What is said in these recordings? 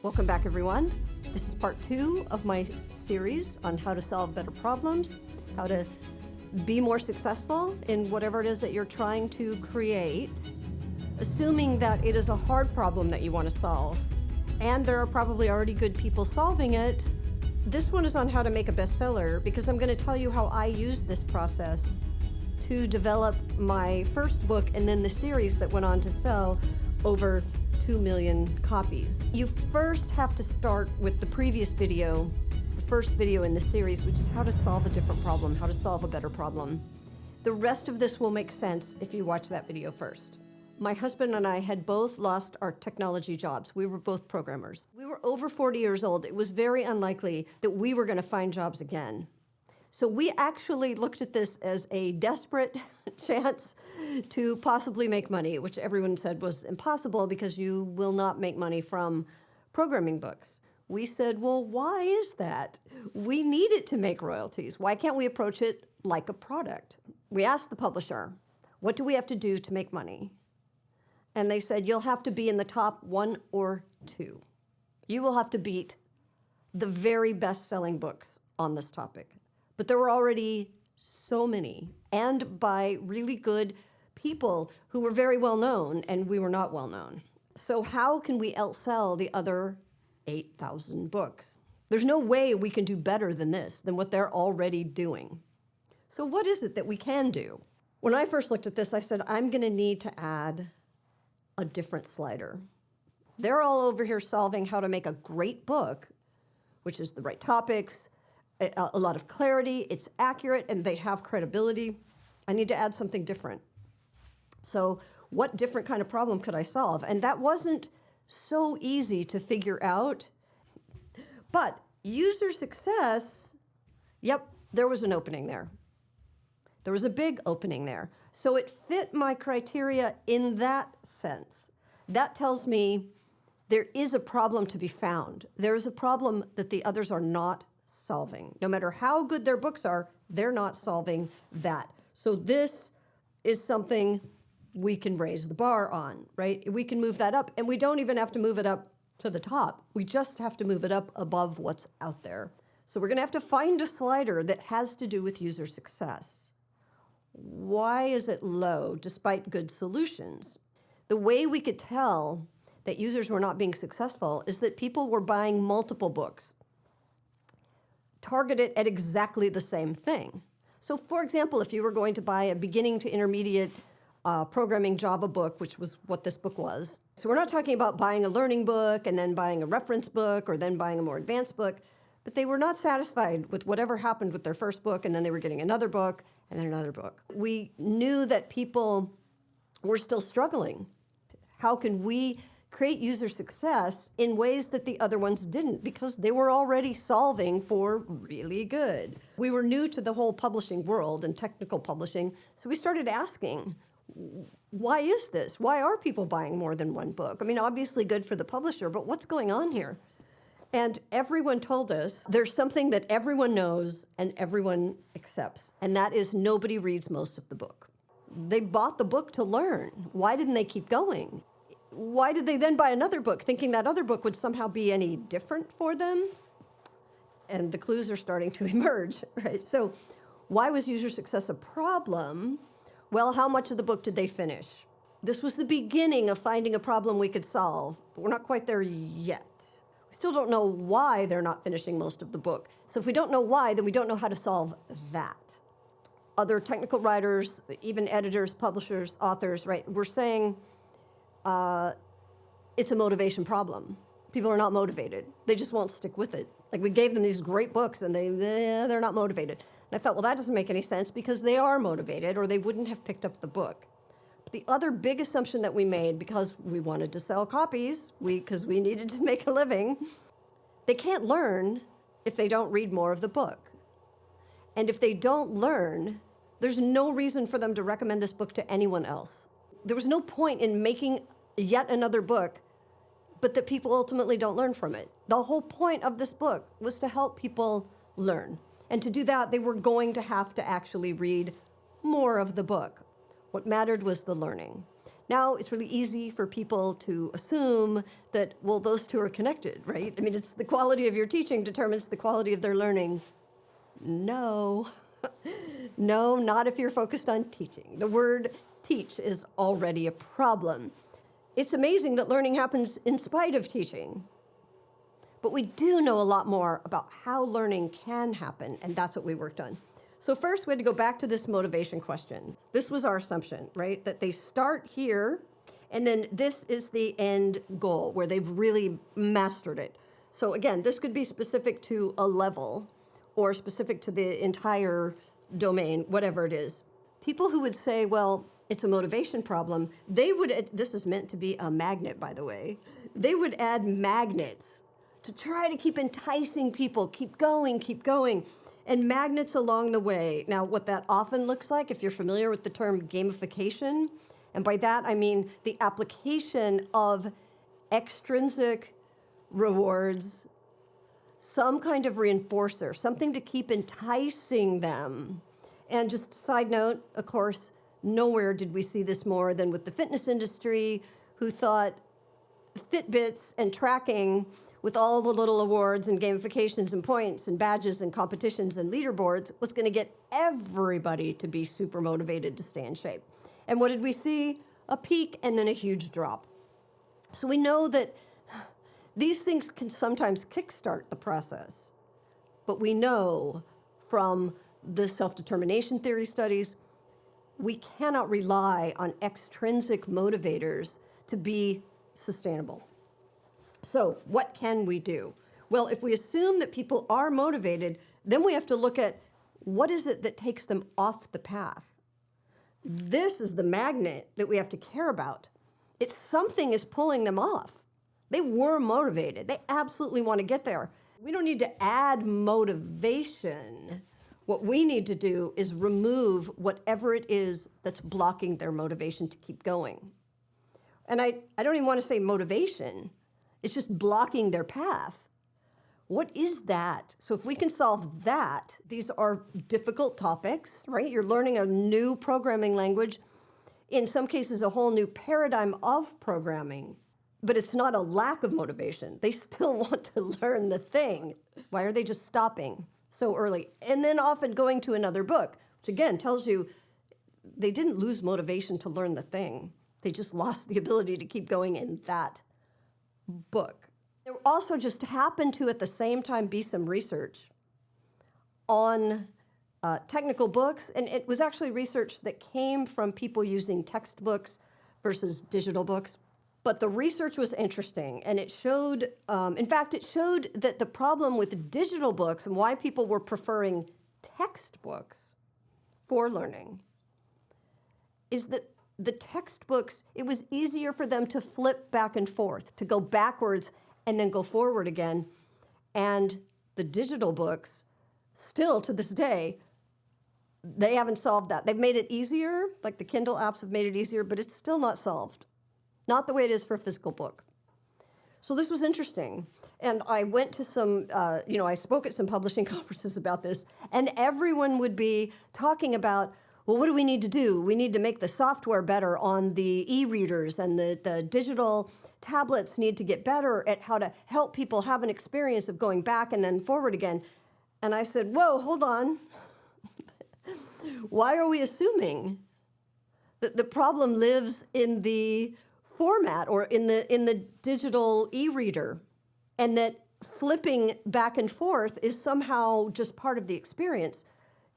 Welcome back, everyone. This is part 2 of my series on how to solve better problems, how to be more successful in whatever it is that you're trying to create, assuming that it is a hard problem that you want to solve, and there are probably already good people solving it. This one is on how to make a bestseller, because I'm going to tell you how I used this process to develop my first book and then the series that went on to sell over 2 million copies. You first have to start with the previous video, the first video in the series, which is how to solve a different problem, how to solve a better problem. The rest of this will make sense if you watch that video first. My husband and I had both lost our technology jobs. We were both programmers. We were over 40 years old. It was very unlikely that we were going to find jobs again. So we actually looked at this as a desperate chance to possibly make money, which everyone said was impossible because you will not make money from programming books. We said, well, why is that? We need it to make royalties. Why can't we approach it like a product? We asked the publisher, what do we have to do to make money? And they said, you'll have to be in the top 1 or 2. You will have to beat the very best-selling books on this topic. But there were already so many, and by really good people who were very well known, and we were not well known. So how can we outsell the other 8,000 books? There's no way we can do better than this, than what they're already doing. So what is it that we can do? When I first looked at this, I said, I'm going to need to add a different slider. They're all over here solving how to make a great book, which is the right topics, a lot of clarity, it's accurate, and they have credibility. I need to add something different. So what different kind of problem could I solve? And that wasn't so easy to figure out. But user success, yep, there was an opening there. There was a big opening there. So it fit my criteria in that sense. That tells me there is a problem to be found. There is a problem that the others are not solving. No matter how good their books are, they're not solving that. So this is something we can raise the bar on, right? We can move that up, and we don't even have to move it up to the top. We just have to move it up above what's out there. So we're going to have to find a slider that has to do with user success. Why is it low despite good solutions? The way we could tell that users were not being successful is that people were buying multiple books targeted at exactly the same thing. So for example, if you were going to buy a beginning to intermediate programming Java book, which was what this book was. So we're not talking about buying a learning book and then buying a reference book or then buying a more advanced book, but they were not satisfied with whatever happened with their first book, and then they were getting another book and then another book. We knew that people were still struggling. How can we create user success in ways that the other ones didn't, because they were already solving for really good. We were new to the whole publishing world and technical publishing, so we started asking, why is this? Why are people buying more than one book? I mean, obviously good for the publisher, but what's going on here? And everyone told us there's something that everyone knows and everyone accepts, and that is nobody reads most of the book. They bought the book to learn. Why didn't they keep going? Why did they then buy another book, thinking that other book would somehow be any different for them? And the clues are starting to emerge, right? So why was user success a problem? Well, how much of the book did they finish? This was the beginning of finding a problem we could solve, but we're not quite there yet. We still don't know why they're not finishing most of the book. So if we don't know why, then we don't know how to solve that. Other technical writers, even editors, publishers, authors, right, we're saying, it's a motivation problem. People are not motivated. They just won't stick with it. Like, we gave them these great books and they're not motivated. And I thought, well, that doesn't make any sense because they are motivated or they wouldn't have picked up the book. But the other big assumption that we made, because we wanted to sell copies, because we needed to make a living, they can't learn if they don't read more of the book. And if they don't learn, there's no reason for them to recommend this book to anyone else. There was no point in making yet another book, but that people ultimately don't learn from it. The whole point of this book was to help people learn. And to do that, they were going to have to actually read more of the book. What mattered was the learning. Now it's really easy for people to assume that, well, those two are connected, right? I mean, it's the quality of your teaching determines the quality of their learning. No, no, not if you're focused on teaching. The word teach is already a problem. It's amazing that learning happens in spite of teaching. But we do know a lot more about how learning can happen, and that's what we worked on. So first, we had to go back to this motivation question. This was our assumption, right? That they start here, and then this is the end goal, where they've really mastered it. So again, this could be specific to a level, or specific to the entire domain, whatever it is. People who would say, well, it's a motivation problem, they would, this is meant to be a magnet, by the way, they would add magnets to try to keep enticing people, keep going, and magnets along the way. Now, what that often looks like, if you're familiar with the term gamification, and by that I mean the application of extrinsic rewards, some kind of reinforcer, something to keep enticing them. And just side note, of course, nowhere did we see this more than with the fitness industry, who thought Fitbits and tracking with all the little awards and gamifications and points and badges and competitions and leaderboards was going to get everybody to be super motivated to stay in shape. And what did we see? A peak and then a huge drop. So we know that these things can sometimes kickstart the process, but we know from the self-determination theory studies, we cannot rely on extrinsic motivators to be sustainable. So what can we do? Well, if we assume that people are motivated, then we have to look at what is it that takes them off the path. This is the magnet that we have to care about. It's something is pulling them off. They were motivated. They absolutely want to get there. We don't need to add motivation. What we need to do is remove whatever it is that's blocking their motivation to keep going. And I don't even want to say motivation. It's just blocking their path. What is that? So if we can solve that, these are difficult topics, right? You're learning a new programming language, in some cases a whole new paradigm of programming, but it's not a lack of motivation. They still want to learn the thing. Why are they just stopping so early? And then often going to another book, which again tells you they didn't lose motivation to learn the thing. They just lost the ability to keep going in that book. There also just happened to, at the same time, be some research on technical books, and it was actually research that came from people using textbooks versus digital books. But the research was interesting, and it showed, in fact, it showed that the problem with digital books and why people were preferring textbooks for learning is that the textbooks, it was easier for them to flip back and forth, to go backwards and then go forward again. And the digital books, still to this day, they haven't solved that. They've made it easier, like the Kindle apps have made it easier, but it's still not solved. Not the way it is for a physical book. So this was interesting. And I went to some, I spoke at some publishing conferences about this, and everyone would be talking about, well, what do we need to do? We need to make the software better on the e-readers, and the digital tablets need to get better at how to help people have an experience of going back and then forward again. And I said, whoa, hold on. Why are we assuming that the problem lives in the format or in the digital e-reader, and that flipping back and forth is somehow just part of the experience?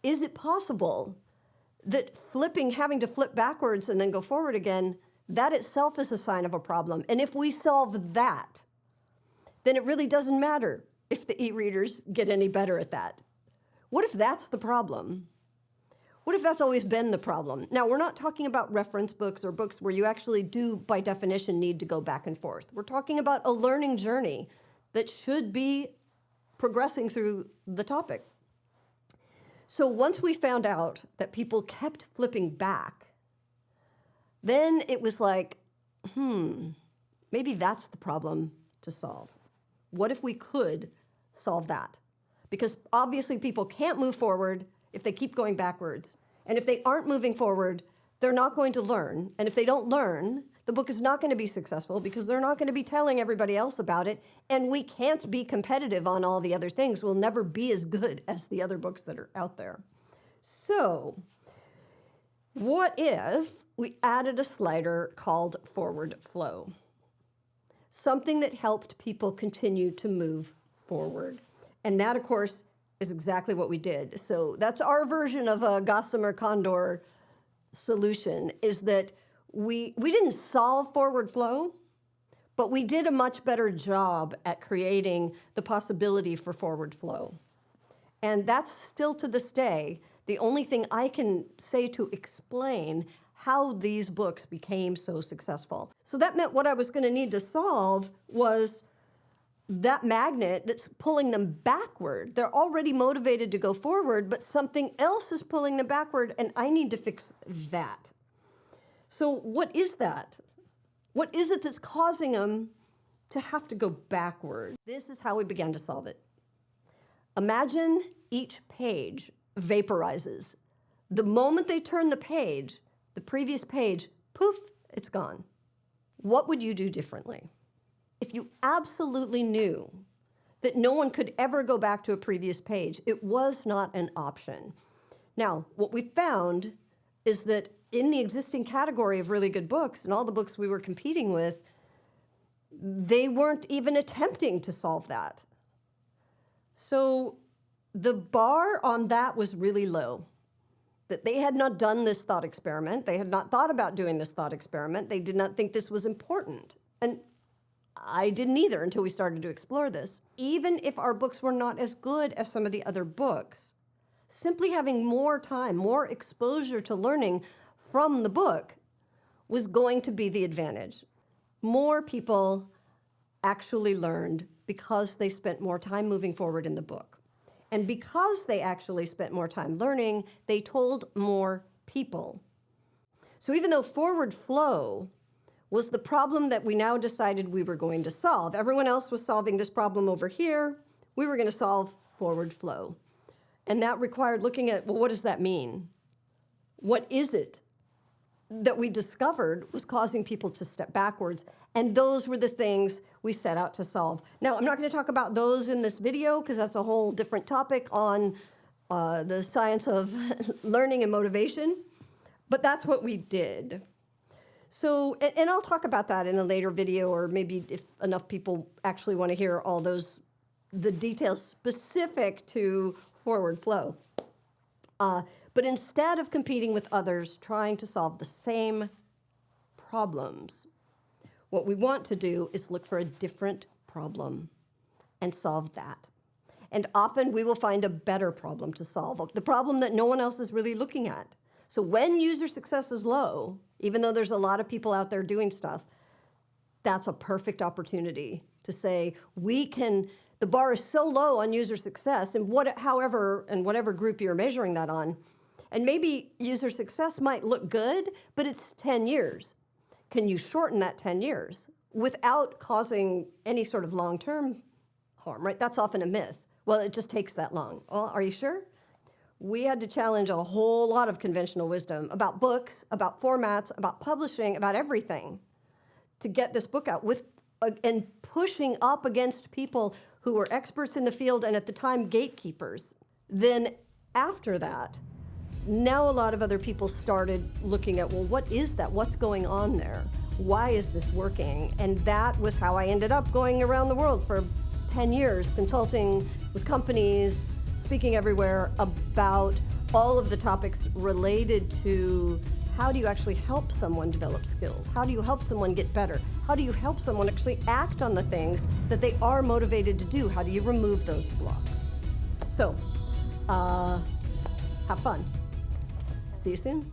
Is it possible that having to flip backwards and then go forward again, that itself is a sign of a problem? And if we solve that, then it really doesn't matter if the e-readers get any better at that. What if that's the problem? What if that's always been the problem? Now, we're not talking about reference books or books where you actually do, by definition, need to go back and forth. We're talking about a learning journey that should be progressing through the topic. So once we found out that people kept flipping back, then it was like, maybe that's the problem to solve. What if we could solve that? Because obviously people can't move forward if they keep going backwards. And if they aren't moving forward, they're not going to learn. And if they don't learn, the book is not going to be successful because they're not going to be telling everybody else about it. And we can't be competitive on all the other things. We'll never be as good as the other books that are out there. So what if we added a slider called forward flow? Something that helped people continue to move forward. And that, of course, is exactly what we did. So that's our version of a Gossamer Condor solution, is that we didn't solve forward flow, but we did a much better job at creating the possibility for forward flow. And that's still to this day the only thing I can say to explain how these books became so successful. So that meant what I was going to need to solve was that magnet that's pulling them backward. They're already motivated to go forward, but something else is pulling them backward, and I need to fix that. So what is that? What is it that's causing them to have to go backward? This is how we began to solve it. Imagine each page vaporizes. The moment they turn the page, the previous page, poof, it's gone. What would you do differently? If you absolutely knew that no one could ever go back to a previous page, it was not an option. Now, what we found is that in the existing category of really good books and all the books we were competing with, they weren't even attempting to solve that. So the bar on that was really low. That they had not done this thought experiment. They had not thought about doing this thought experiment. They did not think this was important. And I didn't either until we started to explore this. Even if our books were not as good as some of the other books, simply having more time, more exposure to learning from the book was going to be the advantage. More people actually learned because they spent more time moving forward in the book. And because they actually spent more time learning, they told more people. So even though forward flow was the problem that we now decided we were going to solve, everyone else was solving this problem over here, we were going to solve forward flow. And that required looking at, well, what does that mean? What is it that we discovered was causing people to step backwards? And those were the things we set out to solve. Now, I'm not going to talk about those in this video because that's a whole different topic on the science of learning and motivation, but that's what we did. So, and I'll talk about that in a later video, or maybe if enough people actually want to hear all the details specific to forward flow. But instead of competing with others trying to solve the same problems, what we want to do is look for a different problem and solve that. And often we will find a better problem to solve, the problem that no one else is really looking at. So when user success is low, even though there's a lot of people out there doing stuff, that's a perfect opportunity to say, the bar is so low on user success, and whatever group you're measuring that on, and maybe user success might look good, but it's 10 years. Can you shorten that 10 years without causing any sort of long-term harm, right? That's often a myth. Well, it just takes that long. Well, are you sure? We had to challenge a whole lot of conventional wisdom about books, about formats, about publishing, about everything to get this book out and pushing up against people who were experts in the field and at the time gatekeepers. Then after that, now a lot of other people started looking at, well, what is that? What's going on there? Why is this working? And that was how I ended up going around the world for 10 years, consulting with companies, speaking everywhere about all of the topics related to how do you actually help someone develop skills? How do you help someone get better? How do you help someone actually act on the things that they are motivated to do? How do you remove those blocks? So, have fun. See you soon.